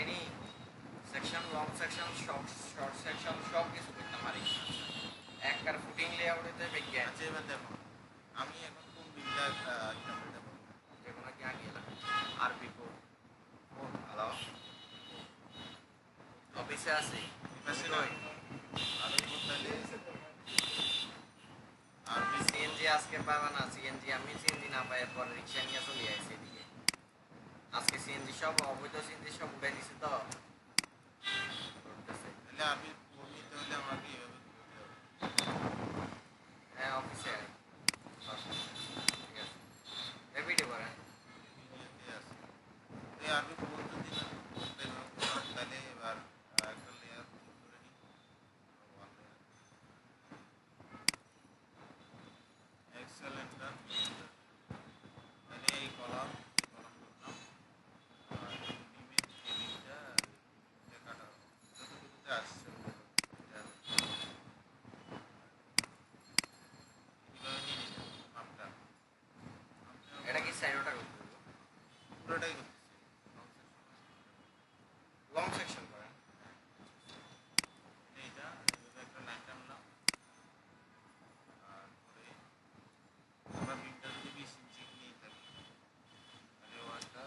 পারিনি section long section short section সব কিছু করতে পারি একবার ফুটিং লেআউট হতে বিজ্ঞান আচ্ছা এবার দেখো আমি এখন কোন বিলটা দেবো যে কোনো কি আগে আরবি কোড হ্যালো অফিসে আছি পাশে নয় আরো তাহলে আর সিএনজি আজকে পাবা না সিএনজি আমি সিএনজি না পাই পরে রিক্সা নিয়ে চলে আসছি এদিকে আজকে সিএনজি সব অবৈধ সিএনজি সব উঠে দিছে তো তাহলে আমি কোড নিতে হলে আমাকে এইভাবে হ্যাঁ অফিসে ঠিক আছে রেপিডে করেন আমি কোড যদি না তাহলে এবার একটা লেয়ার করে নিই এক্সেলেন্ট তাহলে এই কলাম করলাম আর ইমেজ হেডিংটা দেখাটা যতটুকুতে আসছে এটা কি সাইডটা পুরোটাই লং সেকশন করেন এইটা একটা লাইন টানলাম আর পরে আমরা বিমটা যদি 20 ইঞ্চি নিয়ে থাকি তাহলে ওয়ালটা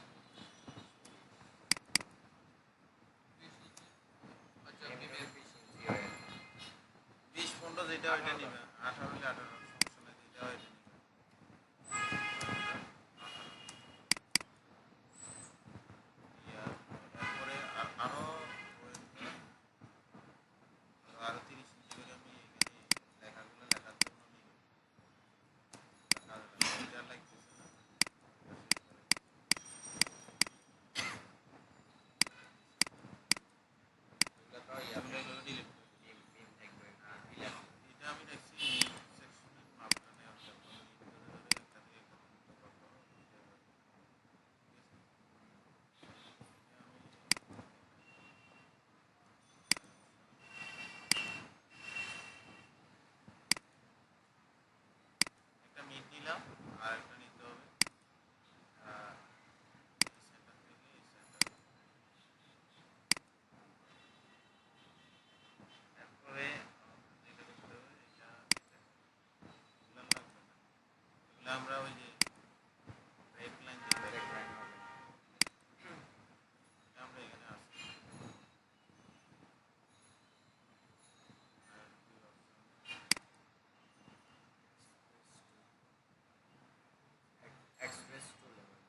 20-15 যেটা ওইটা নিবে 18 হলে 18 সমস্যা নাই যেটা ওইটা নিবে এরপরে আরো 30 ইঞ্চি করে আমি এখানে লেখাগুলো লেখার জন্য নিব এটা লাগতেছে না এগুলো ডিলিট এটা আমি দেখছি সেকশনের মাপটা নেওয়ার জন্য একটা মিট নিলাম আর একটা নিতে হবে সেন্টার থেকে এই সেন্টার তারপরে যেটা করতে হবে এটা এগুলো লাগবে না এগুলো আমরা ওই যে রেড লাইন দিয়ে আমরা এখানে আসছি এক্সপ্রেস টু লেভেল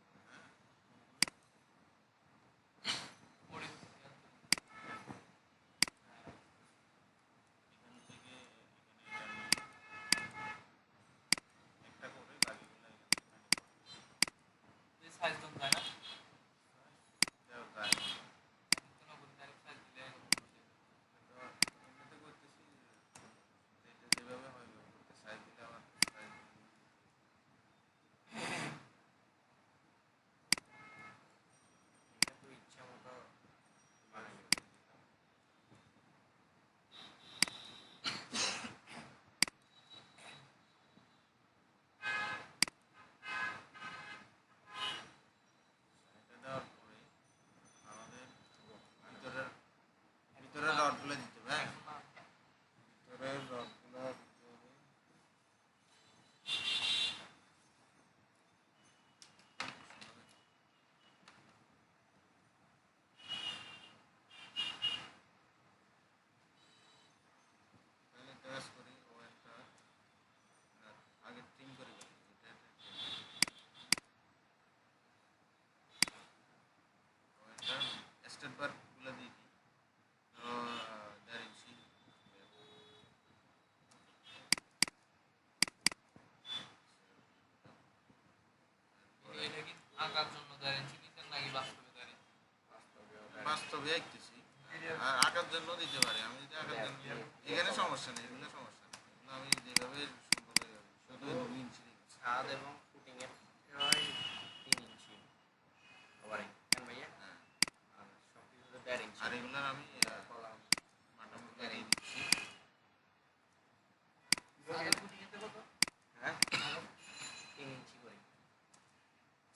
এখান থেকে এখানে একটা করে বাকিগুলো সাইজ দম যায় না এখানে কোনো কোনো ডাইরেক্ট সাইজ দিলে এমনিতে করতেছি এটা যেভাবে হয় করতে সাইজ দিলে আমার সাইজ এটা তো ইচ্ছা মতো বানাই এটা দেওয়ার পরে আমাদের ভিতরের ভিতরের রডগুলো দিতে হবে হ্যাঁ ভিতরের রডগুলো দিতে হবে তাহলে টেস্ট করি ওয়েলটা আগে ট্রিম করে এটা ওয়েলটা স্টেট বারগুলো দিয়ে দিই ধরো 1.5 ইঞ্চি এটা কি আঁকার জন্য গ্যারেন্টি নিতেন নাকি বাস্তবে গ্যারেন্টি বাস্তবে আঁকতেছি আর আঁকার জন্য দিতে পারি আমি যদি আঁকার জন্য এখানে সমস্যা নেই এগুলো সমস্যা নেই এগুলো আমি যেভাবে সম্ভব হয়ে যাবে শুধু 2 ইঞ্চি দিচ্ছি ছাদ এবং ফুটিং এর হয় 3 ইঞ্চি কভারিং কেন ভাইয়া হ্যাঁ আর সব কিছু তো 1.5 ইঞ্চি আর এগুলোর আমি কলাম মাটামুটি দিয়ে দিচ্ছি সাইজ ফুটিং এতে কত হ্যাঁ 3 ইঞ্চি করে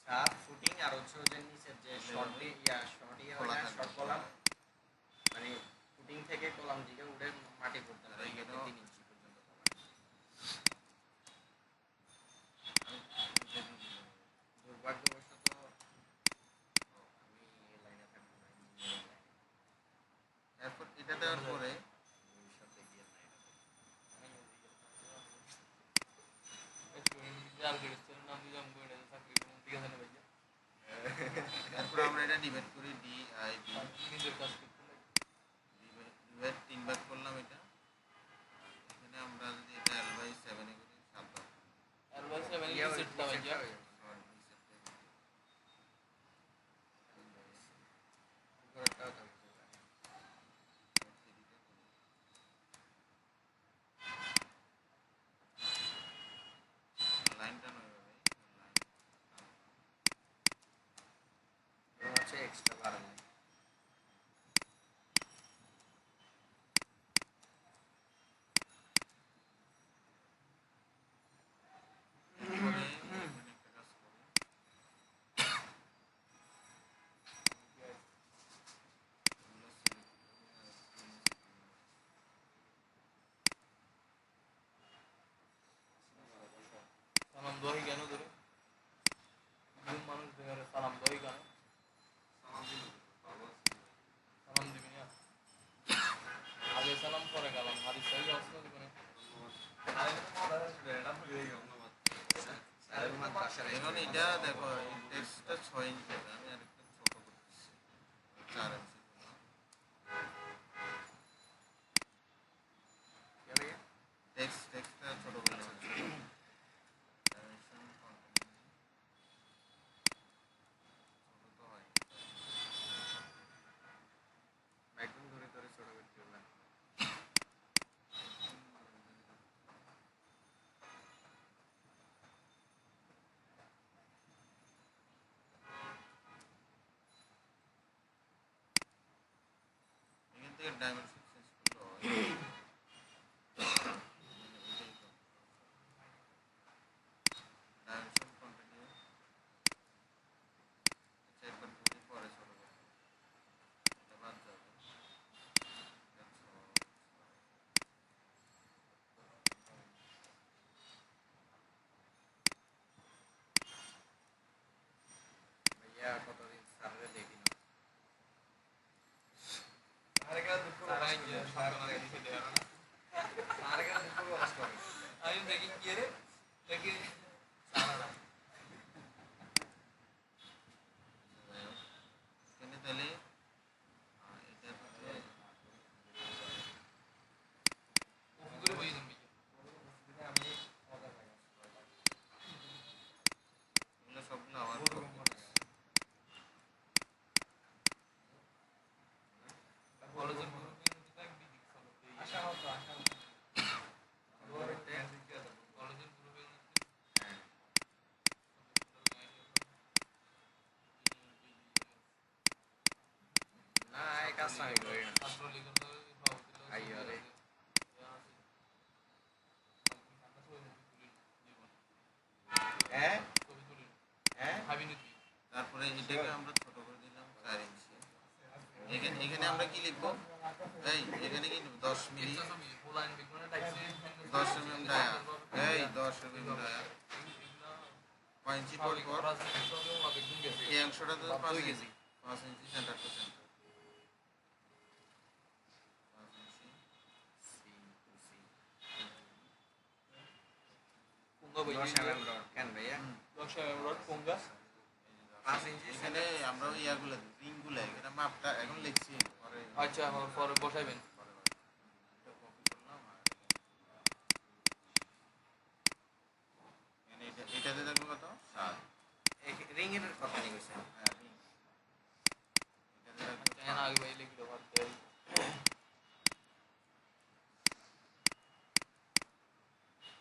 ছাদ ফুটিং আর আর হচ্ছে ওই যে নিচের যে শর্ট খোলা শর্ট থাকবে। কলাম মানে ফুটিং থেকে কলাম দিকে উঠে মাটি পর্যন্ত আর এখানেও 3 ইঞ্চি পর্যন্ত কলাম। দুর্ভাগ্যবশত আমি এই লাইনে থাকবো না, ইঞ্জিনিয়ারিং লাইনে এরপর এটা দেওয়ার পরে ভবিষ্যতে গিয়ে লাইনে এরপর আমরা এটা ডিভাইড করি ডি আই বি, নিজের কাজ করতে লাগে। ডিভাইড 3 ভাগ করলাম এটা। এখানে আমরা যদি এটা L বাই 7 এ করি 7 ভাগ। আর ভাই সেভেন ইয়ে সেটটা ভাই হয়ে যাবে। উপরেরটাও তো কিছু জানি না। লাইনটা নয় ভাই, লাইন এবং হচ্ছে এক্সট্রা বাড়ানো পরে এখানে একটা কাজ করি। এগুলো select করে সালাম দোয়াই কেন ধরে দুজন মানুষ দেখে সালাম দোয়াই কেন সালাম দিবি না আগে সালাম পরে গেলাম হারিস সাহেব আসলো দিবি না স্যারের মাদ্রাসার এখন এটা দেখো এই টেক্সটটা 6 ইঞ্চি, আমি আরেকটু ছোট করতেছি 4 ইঞ্চি করলাম। টেক্সটটা ছোট করলাম। ডাইমেনশন কন্টিনিউ ছোট তো হয়। একদম ধরে ধরে ছোট করতে হবে। এখান থেকে ডাইমেনশন চেঞ্জ করলে হয়। ডাইমেনশন কন্টিনিউ আচ্ছা একবার যদি পরে ছোট করব এটা বাদ যাবে। এটা ভাইয়া কতদিন স্যারের দেখি না। আমি দেখি কি রে দেখি এখানে তাহলে এটা হচ্ছে কপি করে বই দিন এগুলো সবগুলো আবার কলেজের গ্রুপে কলেজের গ্রুপে না এই কাজটা আমি করি না। ছাত্রলীগের আইয়ো রে। হ্যাঁ ছবি তুলি হ্যাঁ ভাবিনি তুই তারপরে এটাকে আমরা ছোট করে দিলাম 4 ইঞ্চি। এখানে আমরা কি লিখবো এই এখানে কি 10 মিলি 10 mm ডায়া এই 10 mm ডায়া 5 ইঞ্চি পর পর এই অংশটা তো 5 ইঞ্চি 5 ইঞ্চি সেন্টার টু সেন্টার 5 ইঞ্চি সি টু সি কোঙ্গা বই 10 mm রড কেন ভাইয়া 10 mm রড কোঙ্গা 5 ইঞ্চি এখানে আমরা ইয়াগুলো রিংগুলো এখানে মাপটা এখন লিখছি পরে আচ্ছা পরে বসাইবেন পরে এটা কপি করলাম আর এখানে এটাতে দেখো কত 7 রিং এর কথা নিয়ে গেছে। হ্যাঁ রিং এটাতে দেখো কেন আগে ভাই লিখলো ভাবতে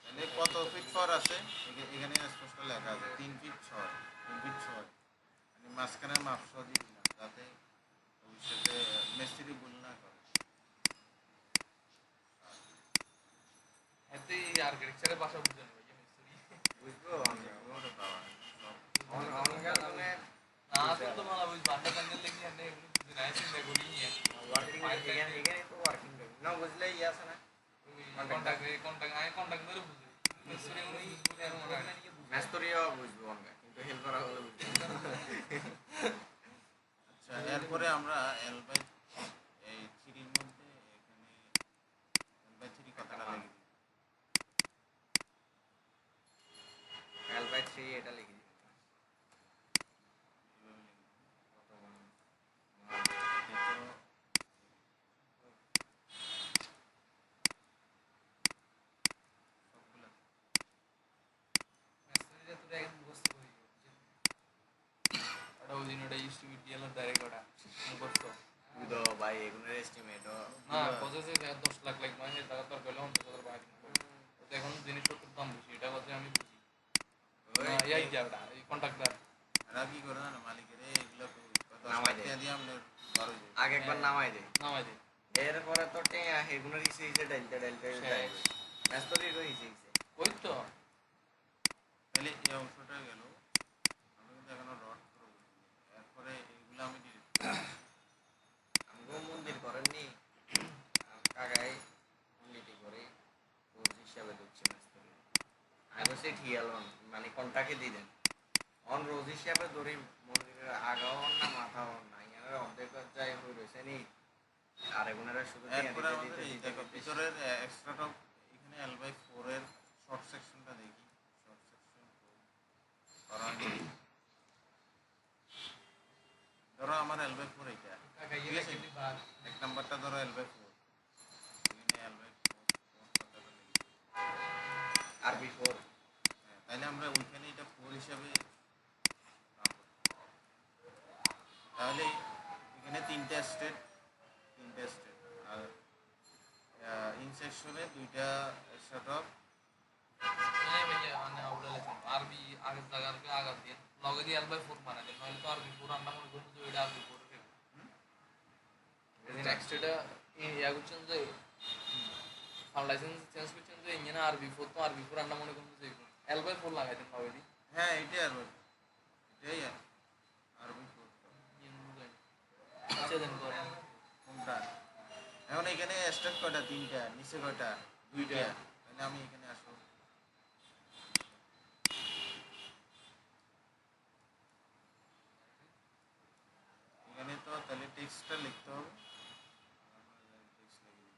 তাহলে কত ফিট ফর আছে এখানে স্পষ্ট লেখা আছে 3 ফিট 6 3 ফিট 6 মানে মাঝখানে মাপ সহ দিয়ে দিলাম যাতে ভবিষ্যতে মিস্ত্রি ভুল না করে। এতে আর্কিটেকচারের ভাষা বুঝেন ভাই মিস্ত্রি বুঝবো আমরা ওরে বাবা সব অনগাজনে কন্টাক্ট আমি কন্টাক্ট ধরে বুঝি মিস্ত্রি উনি বুঝে আর মনে হয় না। মেস্তরিও বুঝবো অঙ্কা কিন্তু হেল্প করা হলে বুঝবো আচ্ছা এরপরে আমরা এল বাই এই থ্রির মধ্যে এখানে এল বাই থ্রি কথাটা লিখে দিই। L/3 এটা লিখে দিই এভাবে লিখে দিই। কত মান এটা তো সবগুলা মেসেজে তুই একদম মুখস্থ করে ওটা ওই দিন ওটা ইনস্টিটিউট দিয়ে ডাইরেক্ট ওটা মুখস্থ উদো ভাই এগুলোর এস্টিমেট না প্রসেসে 10 লাখ লাখ মানে টাকা তোর পেলে 50,000 বাইরে তো এখন জিনিসপত্রের দাম বেশি এটা কথা আমি বুঝি এই যে ওটা এই কন্ট্রাক্টর এরা কি করে না মালিকের এগুলো নামাই দেয়। দিয়ে আমরা বড় হয়ে আগে একবার নামাই দে নামাই দে এরপরে তো টেয়া এগুলোর হিসে হিসে ডালতে শেষ। মেস্তরির হিসে হিসে ওই তো তাহলে এই অংশটা গেল আমরা কিন্তু এখনো রড করব এরপরে এগুলো আমি ডিলিট আমগো মন্দির করেননি কাকাই মন্দিরটি করে রোজ হিসাবে দিচ্ছে মেস্তরি আগে সে ঠিয়ালন মানে কন্টাকে দিয়ে দেন অন রোজ হিসাবে ধরি মন্দিরের আগাও না মাথাও না ইয়ার অর্ধেক যাই হয়ে রয়েছে নি আর এগুলোরা শুধু এরপরে আমাদের এই দেখো ভিতরের এক্সট্রা টপ এখানে এল বাই 4 এর শর্ট সেকশনটা দেখি শর্ট সেকশন করা ধরো আমার এল বাই 4 এটা কাকা ঠিক ইয়ে আছে? কিন্তু বাদ এক নাম্বারটা ধরো এল বাই 4 এখানে এল বাই 4 কথাটা লিখি আর বিফোর তাহলে আমরা ওইখানে এটা 4 হিসাবে রাখবো। তাহলে এখানে তিনটা স্টেট আর ইন সেকশনে দুইটা সেট অফ এই ভাই মানে আউলা লেখেন আরবি আগের জায়গাকে আগা দিয়ে লগে দিয়ে আলবাই 4 বানাই নইলে তো আরবি 4 আমরা মনে করব যে এটা আরবি 4 এর নেক্সট এটা ইয়া করছেন যে লাইসেন্স চেঞ্জ করছেন যে ইঞ্জিন আরবি 4 তো আরবি 4 আমরা মনে করব যে আলবাই 4 লাগাই দেন অলরেডি হ্যাঁ এটাই আর এটাই আরবি আচ্ছা দেন করেন কোনটা এখন এখানে স্টেট কয়টা তিনটা নিচে কয়টা দুইটা তাহলে আমি এখানে আসবো এখানে তো তাহলে টেক্সটটা লিখতে হবে টেক্সট লিখে দিই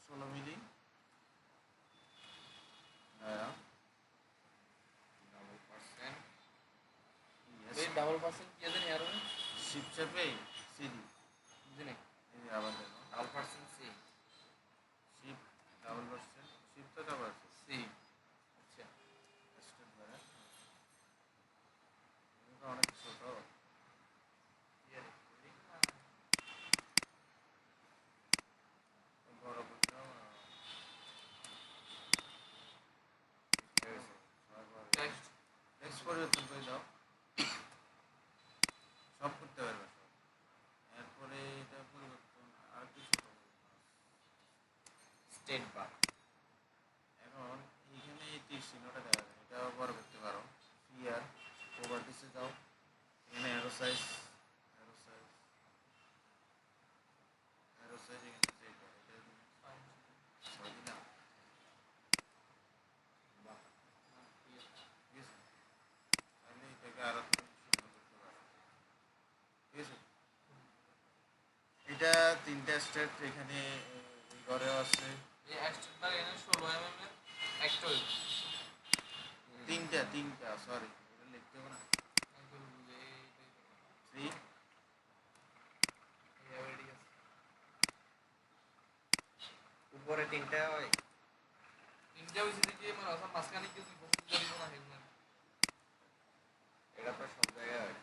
16 মিলি এই ডাবল পার্সেন্ট কি দেন यार শিপ চেপে সিডি দিনে এই যে আবার দেখো ডাবল পার্সেন্ট সি শিপ ডাবল পার্সেন্ট শিপ তো ডাবল সি আচ্ছা স্টেট বাইরে এটা অনেক ছোট বড় করতে টেক্সট টেক্সট পরিবর্তন করে দাও সব করতে পারবে সব এরপরে এটা পরিবর্তন আর কি ছোট স্টেট বার এখন এইখানে এই তীর চিহ্নটা দেওয়া যায় এটা ব্যবহার করতে পারো ইয়ার প্রপার্টিসে যাও এখানে অ্যারো সাইজ এখানে যেটা এটা তুমি ছয় দিলাম ঠিক আছে তাহলে এটাকে আরো তুমি সুন্দর করতে পারো ঠিক আছে এটা তিনটা স্টেট এখানে এই ঘরেও আছে এই এক্সট্রা বার এনে 16 এমএম এর একটা হইল তিনটা সরি এটা লিখতে হবে না একদম বুঝে 3 এই অলরেডি আছে উপরে তিনটা হয় ইন্ডিয়া হইছে যে মানে আসলে মাসখানে কি দুই বছর ধরে না হেলমেট এটা তো সব জায়গায় হয়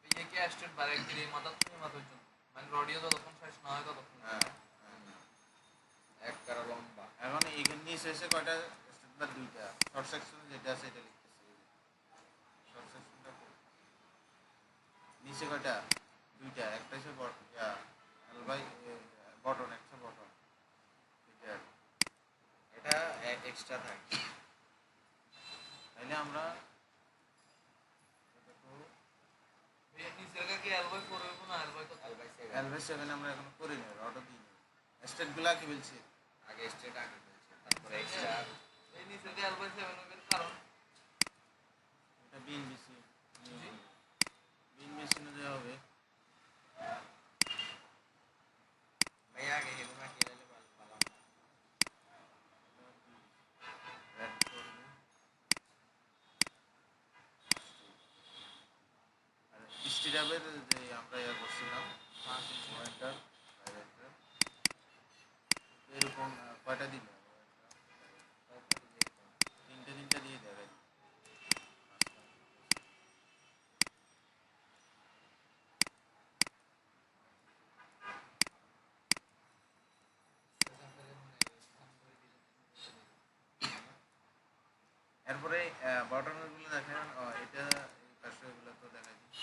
এই যে স্টেট বার একদিন এই মাথা থেকে মাথা পর্যন্ত মানে রডিও যতক্ষণ শেষ না হয় ততক্ষণ এক কারা লম্বা এখন এখানে নিচে এসে কয়টা স্টেট বা দুইটা শর্ট সেকশন যেটা আছে এটা লিখতেছি শর্ট সেকশনটা নিচে কয়টা দুইটা একটা হচ্ছে এল বাই বটন একটা বটন এক্সট্রা থাকে। তাইলে আমরা নিচের কি অ্যালবাই করবে না অ্যালবাই কত L/7 এলভে 7 আমরা এখন করি না, অর্ডার দিই স্টেটগুলা কি বলছি আগে স্টেট আগে বলছে, তারপরে এক্সট্রা। এই নিচের কি অ্যালবাই 7 হবে কারণ এটা বিএনবিসি অনুযায়ী হবে। ভাই আগে হেগুনা কি লাইলে ভালো না। Add করবে। আর স্টিরাবের যে আমরা ইয়া করছিলাম ওয়েন্টার ডাইরেক্টর এরকম কয়টা দিল তিনটা দিয়ে দেবে। এরপরে বটনগুলো দেখেন এটা এই পাশে এগুলো তো দেখাই দিই।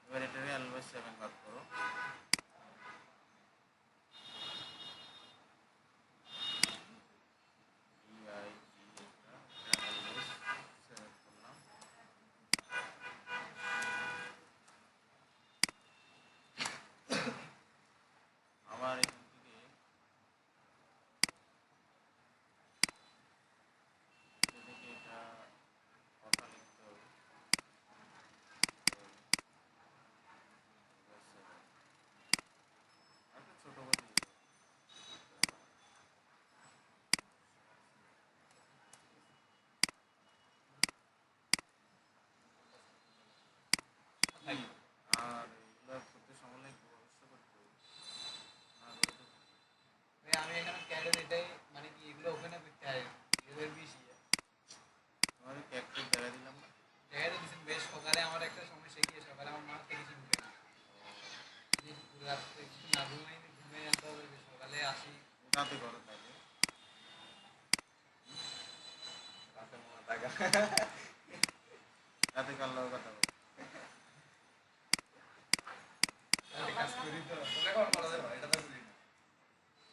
এবার এটাকে অ্যালবাস 7 বাদ করো। আমার এখান থেকে এটা কথা লিখতে হবে। একটা ছোট করে দিয়ে দাও। আর এগুলো করতে সময় লাগবে অবশ্যই করতে হবে। না করে তো ভাই আমি এখানে ক্যাডের এটাই মানে কি এগুলো ওখানে করতে হয় এদের বেশি তোমার ক্যারেক্টার দেখা দিলাম না। দেখা যাচ্ছে বেশ সকালে আমার একটা সমস্যা কি সকালে আমার মাথা কিছু ঢুকে না রাত কিছু না ঘুমাই ঘুমিয়ে যেতে হবে সকালে আসি রাতে করো তাহলে রাতে মনে থাকা। রাতে কাল কথা বলো। কাজ করি তো এটা তো বুঝি না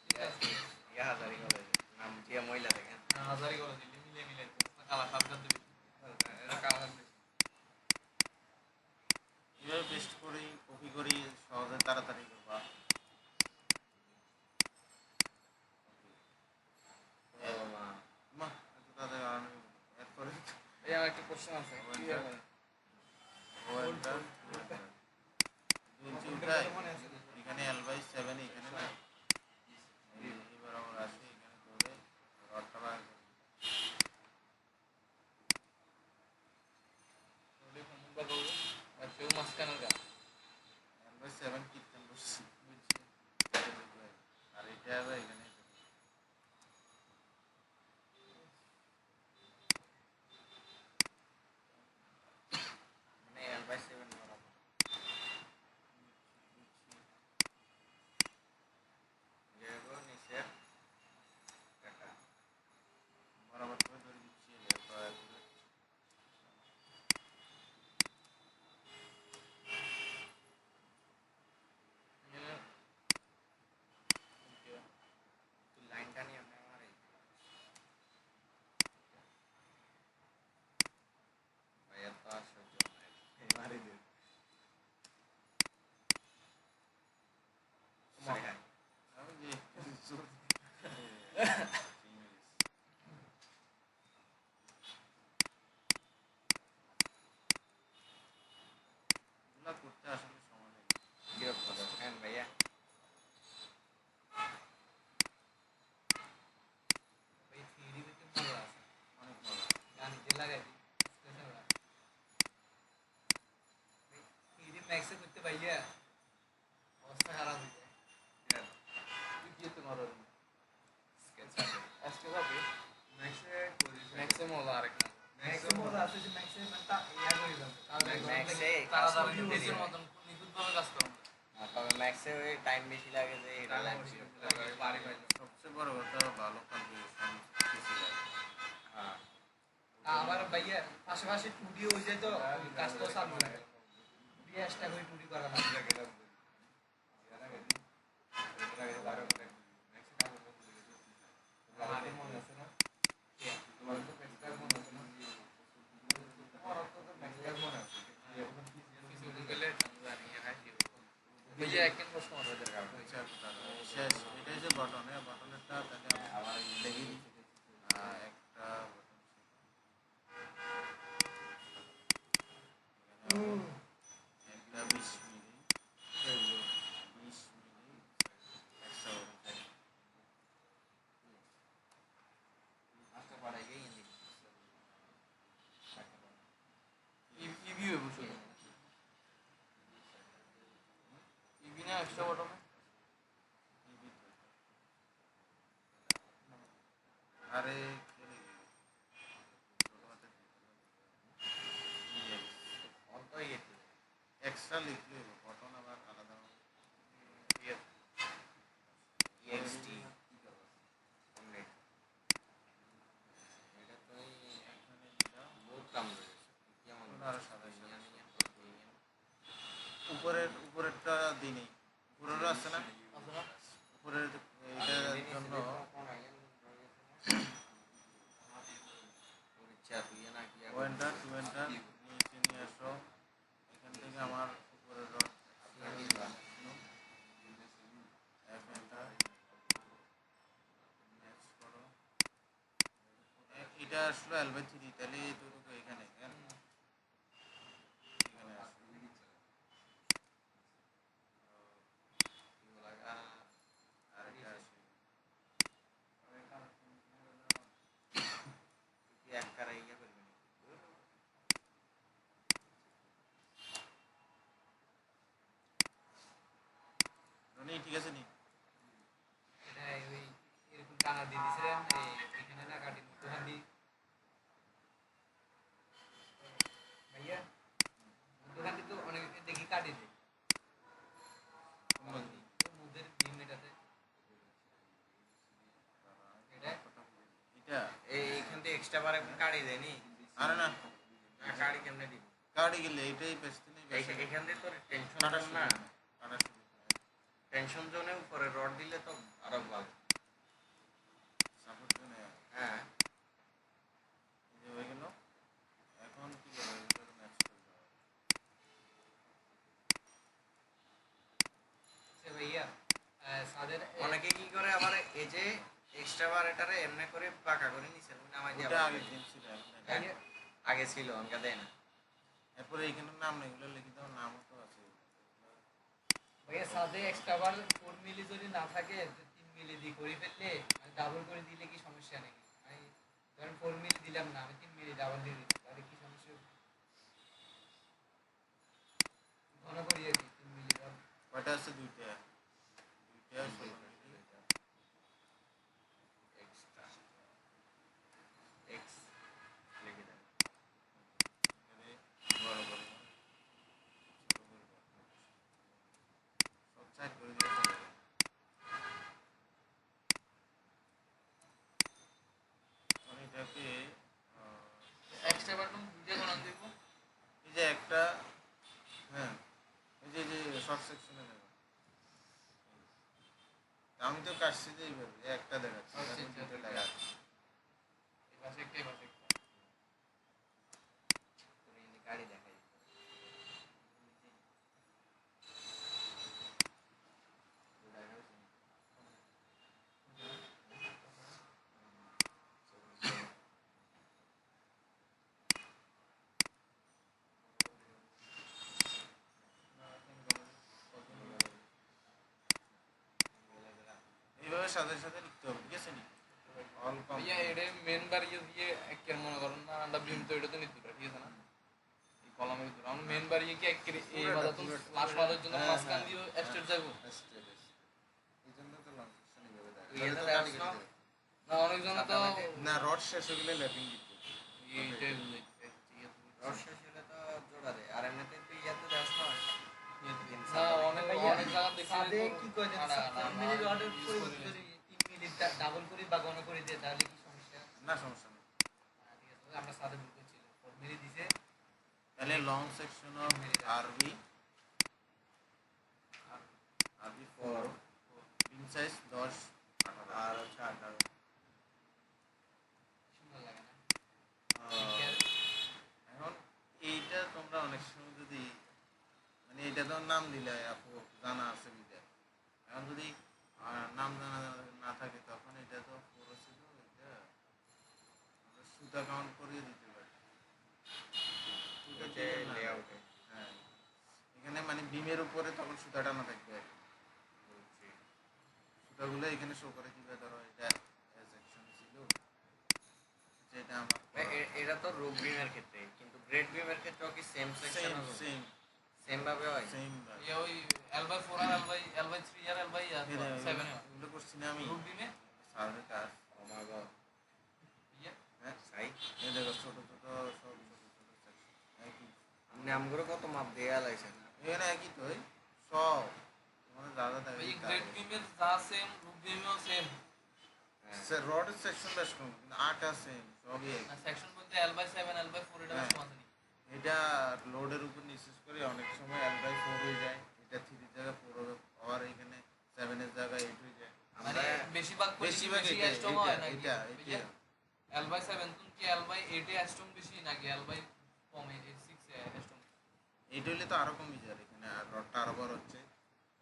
ঠিক আছে ইয়া হাজারি কলেজ নাম টিয়া মহিলা দেখেন। হাজারি করে দিলি মিলে কালা সাবধান দিবি এটা কালা এভাবে পেস্ট করি কপি করি সহজে তাড়াতাড়ি করবা। ও মা মা এত তাড়াতাড়ি আমি এরপরে এই আমার একটা প্রশ্ন আছে ওয়েন্টার দুইটি উঠাই এখানে এল/7 এখানে না এবার আবার আসি এখানে ধরে রডটা বার করি। কেউ মাঝখানে গা এল/7 কীর্তন করছি আর এটা আবার এখানে মানে L/7 বরাবর যেগুলো নিচের কাটা বরাবর করে ধরে দিচ্ছি এরপর তুই লাইনটা নিয়ে আমি আমার ভাইয়া তো আর সহ্য হয় না। মারি দিন আমি যে এগুলা করতে আসলে সময় লাগে। বিরক্ত দেখেন ভাইয়া। ভাই থিওরি করতে মজা আছে অনেক মজা। গান যে লাগাই দিই থিওরি ম্যাক্সে করতে ভাইয়া অবস্থা খারাপ হয়ে যায় তুই কি তো মারো স্কেচ আছে আজকে যাবে ম্যাক্সে করিস ম্যাক্সে মজা আরেক না ম্যাক্সে মজা আছে যে ম্যাক্সে মানে তা ইয়া করে যাবে ম্যাক্সে তারা কাজ তারা করতে দেরি নিজের হয়। মতন নিখুঁতভাবে কাজ করে তবে ম্যাক্সে ওই টাইম বেশি লাগে যে এটা টাইম লাগে বেশি বিরক্ত লাগে, লাগে। বাড়ি বাড়ি। সবচেয়ে বড় কথা ভালো কনফিগারেশন পিসি লাগে। হ্যাঁ আবার ভাইয়া পাশাপাশি টুডি হয়ে যায় তো কাজটাও চালু হয়ে যায় টুডি চেষ্টা করি টুটি করা না শেষ এটাই যে বটনেরটা তাহলে আমি দেখি একটা button একটা 20 মিলি 20 মিলি 100 ইভি হইব শুধু ইভি না এক্সট্রা বটমে আরে এক্সট্রা লিখলে বটন আবার আলাদা EXT এটা তো এখানে বহুত দাম রয়েছে কেমন আরো সাদা উপরেরটা দিনই উপরেরও আছে না উপরের এটার জন্য ওয়েন্টার টু ওয়েন্টার নিচে নিয়ে আসো এখান থেকে আমার উপরের রড এটা আসলো L/3 তাহলে এইটুকু এখানে এখানে আসলো আর এটা আসে এক কারাই ইয়ে করবে ঠিক আছে নি এটা ওই এরকম টানা দিয়ে দিয়েছিলাম এখানে না কাটি দোকান দিয়ে ভাইয়া দোকান দিয়ে তো অনেক দেখি কাটি দেয় মুদের ডিমটাতে এটা এটা এইখান থেকে এক্সট্রা বার কাড়ি দেয়নি আরে না কাড়ি কেমনে দিব কাটি গেলে এটাই বেচতে নেই এখান থেকে তো টেনশন কাটা না কাটা টেনশন জোনে উপরে রড দিলে তো আরো ভালো সাপোর্ট করে হ্যাঁ এই যে হয়ে গেল এখন কি করব এটা ম্যাচ করব সে ভাইয়া সাদের অনেকে কি করে আবার এই যে এক্সট্রা বার এটারে এমনি করে পাকা করে নিছে নামাই দিয়ে এটা আবার আগে দেয়। দিন ছিল এখন নাই। ভাইয়া আগে ছিল অনকা দেয় না এরপরে এখানে নাম নেই এগুলো লিখে দাও নামও তো আছে ভাইয়া সাদে এক্সট্রা বার 4 মিলি যদি না থাকে 3 মিলি দিয়ে করে ফেললে ডাবল করে দিলে কি সমস্যা নেই আমি ধরেন 4 মিলি দিলাম না আমি 3 মিলি ডাবল দিয়ে দিই তাহলে কি সমস্যা হবে? ঘন করি আর কি 3 মিলি দাও কয়টা আছে দুইটা দুইটা 16 মিলি এক্সট্রা এক্স লিখে দেন এখানে বড় করব সব সাইড করে দিলে চলে যাবে। আমি এটাকে এক্সট্রা বটম দুইটা কোন দিব এই যে একটা হ্যাঁ এই যে শর্ট সেকশনে দেখো আমি তো কাটছি যে এইভাবে একটা দেখাচ্ছি আচ্ছা, এখন আচ্ছা, দুটো দুইটা। দেখাচ্ছি এই পাশে একটা এই পাশে একটা তুমি এনে গাড়ি দেখাই এইভাবে সাথে সাথে লিখতে হবে ঠিক আছে নি অল কম ভাইয়া এটা মেন বার দিয়ে একের মনে করেন না আন্ডা বিম তো এটা তো নিতে ঠিক আছে না এই কলামের ভিতরে আমরা মেন বার কি একের এই বাদা তো লাস্ট বাদার জন্য হ্যাঁ, মাঝখান হ্যাঁ। দিয়ে এক্সটেন্ড যাবো এই জন্য তো লং সেকশন এইভাবে তুই এটা দেখছ না? না অনেকজন তো না রড শেষ হয়ে গেলে ল্যাপিং দিতে এইটাই বুঝাইছে ঠিক আছে রস শেষ হলে তো জোড়া দেয় আর এমনিতে তুই ইয়াতে দেখ না না অনেক অনেক জায়গা দেখছি সাদে কি করে না, না, না, 4 মিলি না, রডের use পরিবর্তে করি যদি 3 মিলি ডাবল করি বা ঘন করে দেয় তাহলে কি সমস্যা না সমস্যা নেই ঠিক আছে আমরা সাদে ভুল করছিলাম 4 মিলি দিছে তাহলে লং সেকশন অফ আরবি 4 বিম সাইজ 10 18 আর হচ্ছে 18 সুন্দর লাগে না এখন এইটা তোমরা অনেক সময় যদি মানে এটা তো নাম দিলে আপু জানা আছে বিদায় এখন যদি নাম জানা না থাকে তখন এটা তো পুরো ছিল এটা আমরা সুতা কাউন্ট করিয়ে দিতে পারি সুতা যে দিলে না। লেআউটে হ্যাঁ এখানে মানে বিমের উপরে তখন সুতা টানা থাকবে আর কি। সুতাগুলো এখানে শো করে দিবে ধরো এটা সেকশন ছিল যেটা আমার এটা তো রুট বিমের ক্ষেত্রে, কিন্তু গ্রেড বিমের ক্ষেত্রেও কি সেম সেকশন সেম হবে? সেম সেম ভাবে হয়? সেম ইয়া ওই L/4 আর L/3 আর L/7 এগুলো করছি না আমি রুট বিমে সার্ভে কাজ ও মাই গড, ইয়া হ্যাঁ সাই এই দেখো ছোট ছোট সব ছোট ছোট section, একই আপনি আমগুলো কত মাপ দিয়ে আলাইছেন? এখানে একই তো এই সব তোমাদের দাদা ভাই থাকে গ্রেড বিমের যা সেম রুট বিমেও সেম হ্যাঁ রডের সেকশন বেশ কম কিন্তু আটা সেম সবই এক না সেকশন বলতে L/7 L/4 এটা হ্যাঁ। সমান আছে নি এটা লোডের উপর নিঃশেষ করে অনেক সময় L/4 হয়ে যায় এটা 3 জায়গায় 4 হবে আবার এখানে 7 এর জায়গায় 8 হয়ে যায় মানে আমরা বেশিরভাগ বেশিরভাগ বেশি এটা স্ট্রং হয় নাকি এটা এটা L/7 তুমি কি L/8 এ স্ট্রং বেশি নাকি L/6 এ স্ট্রং এইটা হলে তো আরো কমে যায় এখানে আর রডটা আরো বড় হচ্ছে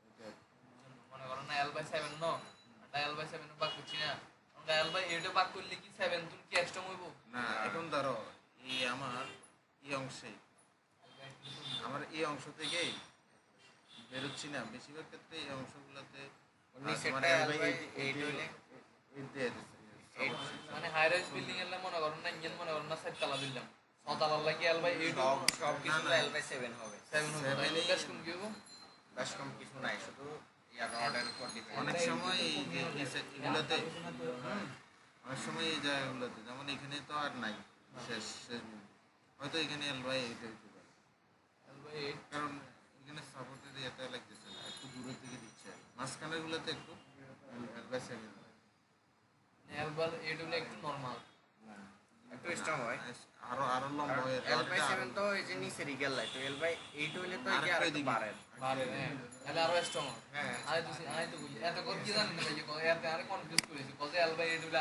এটা মনে করো না L/7 ন এটা L/7 এ ভাগ করছি না আমরা L/8 এ ভাগ করলে কি 7 তুমি কি স্ট্রং হইব না এখন ধরো এই আমার এই অংশে আমার এই অংশ থেকে বেরোচ্ছি না বেশিরভাগ ক্ষেত্রে এই অংশগুলোতে নিচেরটা L/8 হইলে মানে হাই রাইজ বিল্ডিং এর মনে করো না ইঞ্জিন মনে করো না 7 তলা দিলাম 6 তলা লাগি L/8 সব সব কিছু না, না। L/7 হবে। 7 হবে তাহলে বেশ কম কি হইব বেশ কম কিছু নাই, শুধু ইয়ার রডের উপর ডিপেন্ড। অনেক সময় এই যে এগুলোতে অনেক সময় এই জায়গাগুলোতে যেমন এখানে তো আর নাই শেষ শেষ বিন্দু। হয়তো এখানে L/8 হইতে পারে L/8 কারণ এখানে সাপোর্টের ইয়েটা লাগতেছে না একটু দূরের থেকে দিচ্ছে মাঝখানের গুলোতে একটু L/7 L/8 হলে একটু নরমাল একটু স্ট্রং হয়। আরো আরো লম্বা হয়ে L/7 তো এই যে নিচে রিগেল লাই, তো L/8 হইলে তো এই যে আর একটু বাড়ে। বাড়ে হ্যাঁ তাহলে আরো স্ট্রং হ্যাঁ আই তো বলি এত কথা কি জানি না ভাই এত আরে কনফিউজ করেছি কত L/8 হলে